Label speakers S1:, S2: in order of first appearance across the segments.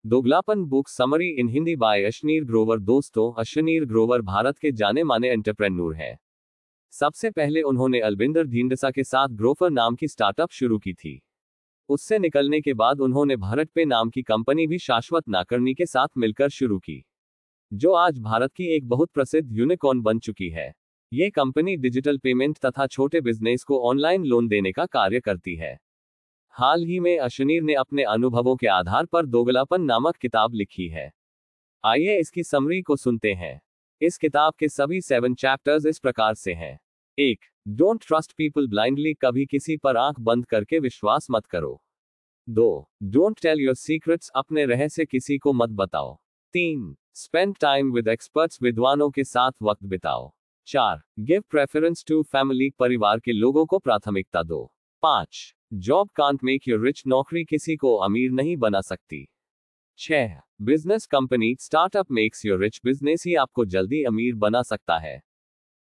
S1: दोगलापन book summary in Hindi by Ashneer Grover. दोस्तों, अशनीर ग्रोवर भारत के जाने माने एंटरप्रेन्योर हैं। सबसे पहले उन्होंने अलविंदर ढींडसा के साथ ग्रोफर नाम की स्टार्टअप शुरू की थी। उससे निकलने के बाद उन्होंने भारतपे नाम की कंपनी भी शाश्वत नाकर्णी के साथ मिलकर शुरू की, जो आज भारत की एक बहुत प्रसिद्ध यूनिकॉर्न बन चुकी है। ये कंपनी डिजिटल पेमेंट तथा छोटे बिजनेस को ऑनलाइन लोन देने का कार्य करती है। हाल ही में अशनीर ने अपने अनुभवों के आधार पर दोगलापन नामक किताब लिखी है। आइए इसकी समरी को सुनते हैं। इस किताब के सभी 7 चैप्टर्स इस प्रकार से हैं। 1. डोंट ट्रस्ट पीपल ब्लाइंडली, कभी किसी पर आंख बंद करके विश्वास मत करो। 2. डोंट टेल योर सीक्रेट्स, अपने रहस्य किसी को मत बताओ। 3. स्पेंड टाइम विद एक्सपर्ट्स, विद्वानों के साथ वक्त बिताओ। 4. गिव प्रेफरेंस टू फैमिली, परिवार के लोगों को प्राथमिकता दो। 5. Job can't make you rich, नौकरी किसी को अमीर नहीं बना सकती। 6. Business company startup makes you rich, business ही आपको जल्दी अमीर बना सकता है।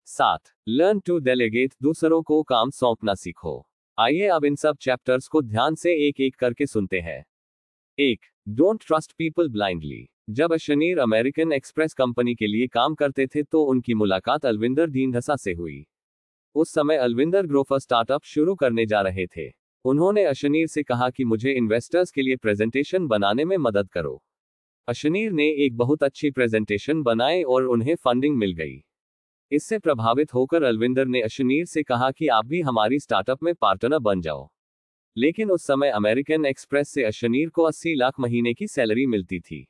S1: 7. लर्न टू डेलीगेट, दूसरों को काम सौंपना सीखो। आइए अब इन सब चैप्टर्स को ध्यान से एक एक करके सुनते हैं। 1. Don't trust people blindly. जब अशनीर अमेरिकन एक्सप्रेस कंपनी के लिए काम करते थे तो उनकी मुलाकात अलविंदर ढींढसा से हुई। उस समय अलविंदर ग्रोफर स्टार्टअप शुरू करने जा रहे थे। उन्होंने अशनीर से कहा कि मुझे इन्वेस्टर्स के लिए प्रेजेंटेशन बनाने में मदद करो। अशनीर ने एक बहुत अच्छी प्रेजेंटेशन बनाई और उन्हें फंडिंग मिल गई। इससे प्रभावित होकर अलविंदर ने अशनीर से कहा कि आप भी हमारी स्टार्टअप में पार्टनर बन जाओ। लेकिन उस समय अमेरिकन एक्सप्रेस से अशनीर को 80 लाख महीने की सैलरी मिलती थी।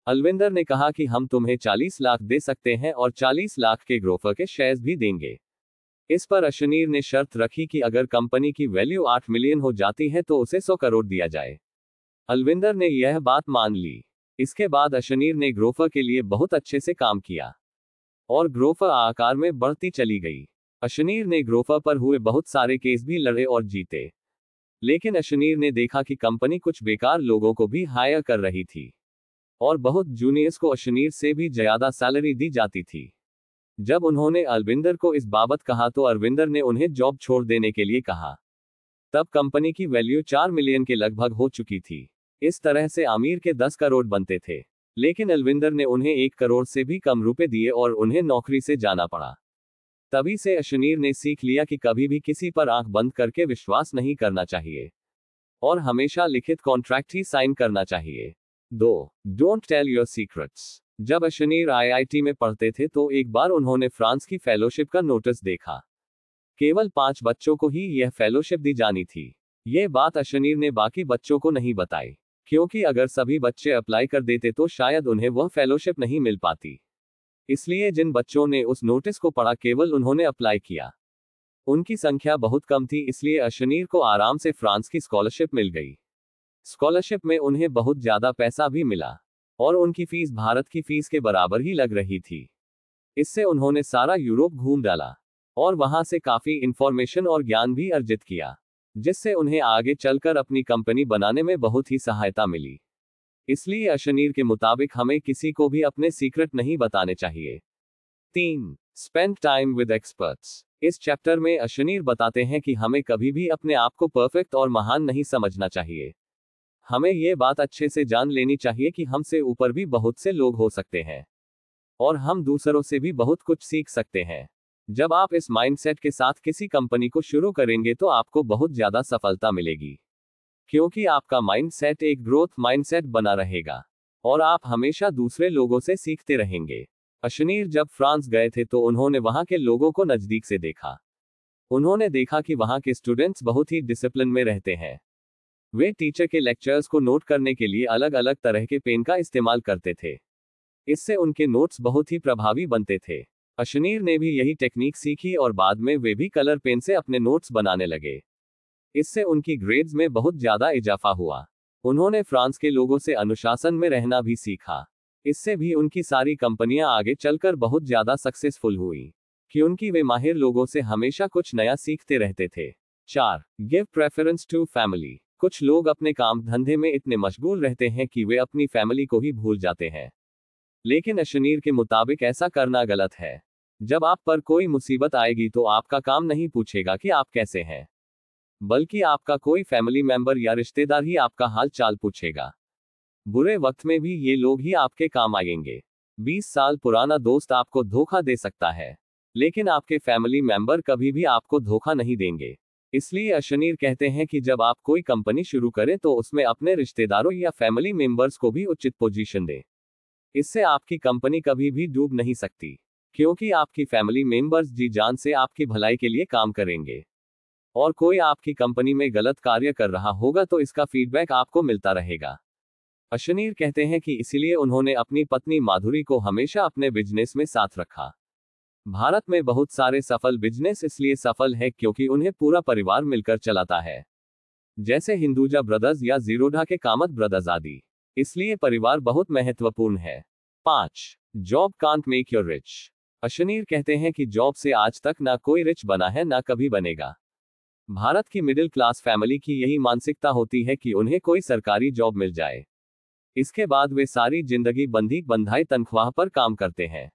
S1: अलविंदर ने कहा कि हम तुम्हें 40 लाख दे सकते हैं और 40 लाख के ग्रोफर के शेयर्स भी देंगे। इस पर अशनीर ने शर्त रखी कि अगर कंपनी की वैल्यू 8 मिलियन हो जाती है तो उसे 100 करोड़ दिया जाए। अलविंदर ने यह बात मान ली। इसके बाद अशनीर ने ग्रोफर के लिए बहुत अच्छे से काम किया और ग्रोफर आकार में बढ़ती चली गई। अशनीर ने ग्रोफर पर हुए बहुत सारे केस भी लड़े और जीते। लेकिन अशनीर ने देखा कि कंपनी कुछ बेकार लोगों को भी हायर कर रही थी और बहुत जूनियर्स को अशनीर से भी ज्यादा सैलरी दी जाती थी। जब उन्होंने अलविंदर को इस बाबत कहा तो अरविंदर ने उन्हें जॉब छोड़ देने के लिए कहा। तब कंपनी की वैल्यू 4 मिलियन के लगभग हो चुकी थी। इस तरह से आमिर के 10 करोड़ बनते थे। लेकिन अलविंदर ने उन्हें 1 करोड़ से भी कम रुपए दिए और उन्हें नौकरी से जाना पड़ा। तभी से अशनीर ने सीख लिया कि कभी भी किसी पर आंख बंद करके विश्वास नहीं करना चाहिए और हमेशा लिखित कॉन्ट्रैक्ट ही साइन करना चाहिए। 2. Don't tell your secrets. जब अशनीर आईआईटी में पढ़ते थे तो एक बार उन्होंने फ्रांस की फेलोशिप का नोटिस देखा। केवल 5 बच्चों को ही यह फेलोशिप दी जानी थी। यह बात अशनीर ने बाकी बच्चों को नहीं बताई, क्योंकि अगर सभी बच्चे अप्लाई कर देते तो शायद उन्हें वह फेलोशिप नहीं मिल पाती। इसलिए जिन बच्चों ने उस नोटिस को पढ़ा केवल उन्होंने अप्लाई किया। उनकी संख्या बहुत कम थी, इसलिए अशनीर को आराम से फ्रांस की स्कॉलरशिप मिल गई। स्कॉलरशिप में उन्हें बहुत ज्यादा पैसा भी मिला और उनकी फीस भारत की फीस के बराबर ही लग रही थी। इससे उन्होंने सारा यूरोप घूम डाला और वहां से काफी इंफॉर्मेशन और ज्ञान भी अर्जित किया, जिससे उन्हें आगे चलकर अपनी कंपनी बनाने में बहुत ही सहायता मिली। इसलिए अशनीर के मुताबिक हमें किसी को भी अपने सीक्रेट नहीं बताने चाहिए। 3. Spend time with experts. इस चैप्टर में अशनीर बताते हैं कि हमें कभी भी अपने आप को परफेक्ट और महान नहीं समझना चाहिए। हमें यह बात अच्छे से जान लेनी चाहिए कि हमसे ऊपर भी बहुत से लोग हो सकते हैं और हम दूसरों से भी बहुत कुछ सीख सकते हैं। जब आप इस माइंडसेट के साथ किसी कंपनी को शुरू करेंगे तो आपको बहुत ज्यादा सफलता मिलेगी, क्योंकि आपका माइंडसेट एक ग्रोथ माइंडसेट बना रहेगा और आप हमेशा दूसरे लोगों से सीखते रहेंगे। अशनीर जब फ्रांस गए थे तो उन्होंने वहां के लोगों को नजदीक से देखा। उन्होंने देखा कि वहां के स्टूडेंट्स बहुत ही डिसिप्लिन में रहते हैं। वे टीचर के लेक्चर्स को नोट करने के लिए अलग अलग तरह के पेन का इस्तेमाल करते थे। इससे उनके नोट्स बहुत ही प्रभावी बनते थे। अशनीर ने भी यही टेक्निक सीखी और बाद में वे भी कलर पेन से अपने नोट्स बनाने लगे। इससे उनकी ग्रेड्स में बहुत ज्यादा इजाफा हुआ। उन्होंने फ्रांस के लोगों से अनुशासन में रहना भी सीखा। इससे भी उनकी सारी कंपनियां आगे चलकर बहुत ज्यादा सक्सेसफुल हुई, क्योंकि वे माहिर लोगों से हमेशा कुछ नया सीखते रहते थे। 4. Give preference to family. कुछ लोग अपने काम धंधे में इतने मशगूल रहते हैं कि वे अपनी फैमिली को ही भूल जाते हैं। लेकिन अशनीर के मुताबिक ऐसा करना गलत है। जब आप पर कोई मुसीबत आएगी तो आपका काम नहीं पूछेगा कि आप कैसे हैं, बल्कि आपका कोई फैमिली मेंबर या रिश्तेदार ही आपका हाल चाल पूछेगा। बुरे वक्त में भी ये लोग ही आपके काम आएंगे। 20 साल पुराना दोस्त आपको धोखा दे सकता है, लेकिन आपके फैमिली मेंबर कभी भी आपको धोखा नहीं देंगे। इसलिए अशनीर कहते हैं कि जब आप कोई कंपनी शुरू करें तो उसमें अपने रिश्तेदारों या फैमिली मेंबर्स को भी उचित पोजीशन दें। इससे आपकी कंपनी कभी भी डूब नहीं सकती, क्योंकि आपकी फैमिली मेंबर्स जी जान से आपकी भलाई के लिए काम करेंगे। और कोई आपकी कंपनी में गलत कार्य कर रहा होगा तो इसका फीडबैक आपको मिलता रहेगा। अशनीर कहते हैं कि इसीलिए उन्होंने अपनी पत्नी माधुरी को हमेशा अपने बिजनेस में साथ रखा। भारत में बहुत सारे सफल बिजनेस इसलिए सफल है क्योंकि उन्हें पूरा परिवार मिलकर चलाता है, जैसे हिंदुजा ब्रदर्स या जीरोधा के कामत ब्रदर्स आदि। इसलिए परिवार बहुत महत्वपूर्ण है। 5. Job can't make you rich. Ashneer कहते हैं कि जॉब से आज तक ना कोई रिच बना है ना कभी बनेगा। भारत की मिडिल क्लास फैमिली की यही मानसिकता होती है कि उन्हें कोई सरकारी जॉब मिल जाए, इसके बाद वे सारी जिंदगी बंधी बंधाई तनख्वाह पर काम करते हैं।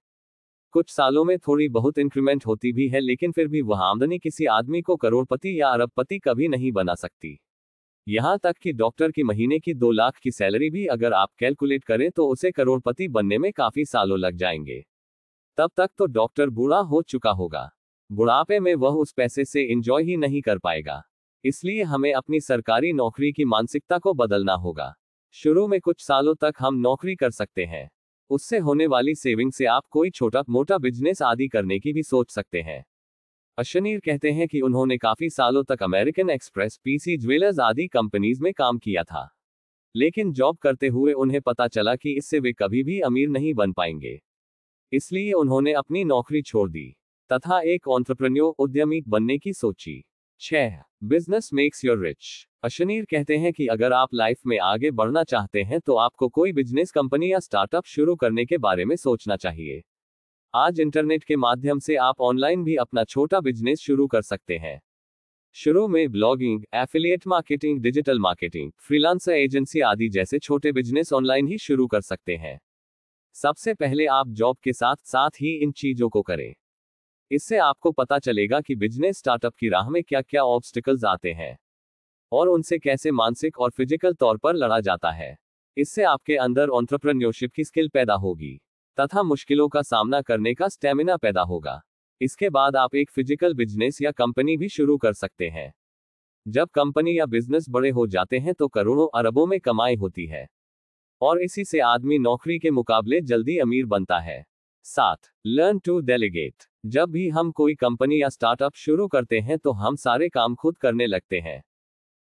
S1: कुछ सालों में थोड़ी बहुत इंक्रीमेंट होती भी है, लेकिन फिर भी वह आमदनी किसी आदमी को करोड़पति या अरबपति कभी नहीं बना सकती। यहां तक कि डॉक्टर की महीने की 2 लाख की सैलरी भी अगर आप कैलकुलेट करें तो उसे करोड़पति बनने में काफी सालों लग जाएंगे। तब तक तो डॉक्टर बूढ़ा हो चुका होगा। बुढ़ापे में वह उस पैसे से एंजॉय ही नहीं कर पाएगा। इसलिए हमें अपनी सरकारी नौकरी की मानसिकता को बदलना होगा। शुरू में कुछ सालों तक हम नौकरी कर सकते हैं, उससे होने वाली सेविंग से आप कोई छोटा मोटा बिजनेस आदि करने की भी सोच सकते हैं। अशनीर कहते हैं कि उन्होंने काफी सालों तक अमेरिकन एक्सप्रेस, पीसी ज्वेलर्स आदि कंपनीज में काम किया था, लेकिन जॉब करते हुए उन्हें पता चला कि इससे वे कभी भी अमीर नहीं बन पाएंगे। इसलिए उन्होंने अपनी नौकरी छोड़ दी तथा एक एंटरप्रेन्योर, उद्यमी बनने की सोची। 6. Business makes you rich. Ashneer कहते हैं कि अगर आप लाइफ में आगे बढ़ना चाहते हैं तो आपको कोई बिजनेस कंपनी या स्टार्टअप शुरू करने के बारे में सोचना चाहिए। आज इंटरनेट के माध्यम से आप ऑनलाइन भी अपना छोटा बिजनेस शुरू कर सकते हैं। शुरू में blogging, affiliate marketing, digital marketing, freelancer agency आदि जैसे छोटे बिजनेस ऑनलाइन ही शुरू कर सकते हैं। सबसे पहले आप जॉब के साथ साथ ही इन चीजों को करें। इससे आपको पता चलेगा कि बिजनेस स्टार्टअप की राह में क्या क्या ऑब्स्टिकल्स आते हैं और उनसे कैसे मानसिक और फिजिकल तौर पर लड़ा जाता है। इससे आपके अंदर एंटरप्रेन्योरशिप की स्किल पैदा होगी तथा मुश्किलों का सामना करने का स्टेमिना पैदा होगा। इसके बाद आप एक फिजिकल बिजनेस या कंपनी भी शुरू कर सकते हैं। जब कंपनी या बिजनेस बड़े हो जाते हैं तो करोड़ों अरबों में कमाई होती है और इसी से आदमी नौकरी के मुकाबले जल्दी अमीर बनता है। 7. Learn to delegate. जब भी हम कोई कंपनी या स्टार्टअप शुरू करते हैं तो हम सारे काम खुद करने लगते हैं।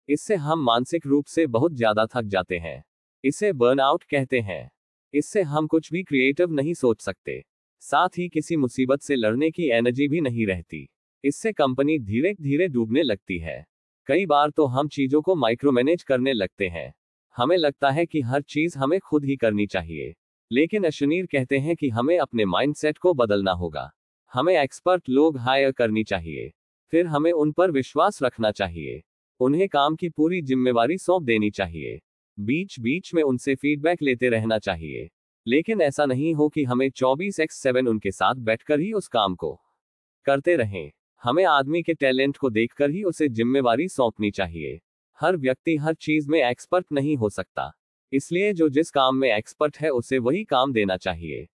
S1: इससे हम मानसिक रूप से बहुत ज्यादा थक जाते हैं। इसे बर्नआउट कहते हैं। इससे हम कुछ भी क्रिएटिव नहीं सोच सकते, साथ ही किसी मुसीबत से लड़ने की एनर्जी भी नहीं रहती। इससे कंपनी धीरे धीरे डूबने लगती है। कई बार तो हम चीजों को माइक्रो मैनेज करने लगते हैं। हमें लगता है कि हर चीज हमें खुद ही करनी चाहिए, लेकिन अशनीर कहते हैं कि हमें अपने माइंडसेट को बदलना होगा। हमें एक्सपर्ट लोग हायर करनी चाहिए, फिर हमें उन पर विश्वास रखना चाहिए, उन्हें काम की पूरी जिम्मेवारी सौंप देनी चाहिए, बीच बीच में उनसे फीडबैक लेते रहना चाहिए। लेकिन ऐसा नहीं हो कि हमें 24/7 उनके साथ बैठकर ही उस काम को करते रहें। हमें आदमी के टैलेंट को देखकर ही उसे जिम्मेवारी सौंपनी चाहिए। हर व्यक्ति हर चीज में एक्सपर्ट नहीं हो सकता, इसलिए जो जिस काम में एक्सपर्ट है उसे वही काम देना चाहिए।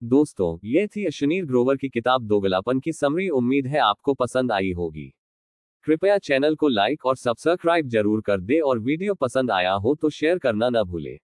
S1: दोस्तों, ये थी अशनीर ग्रोवर की किताब दोगलापन की समरी। उम्मीद है आपको पसंद आई होगी। कृपया चैनल को लाइक और सब्सक्राइब जरूर कर दे और वीडियो पसंद आया हो तो शेयर करना न भूले।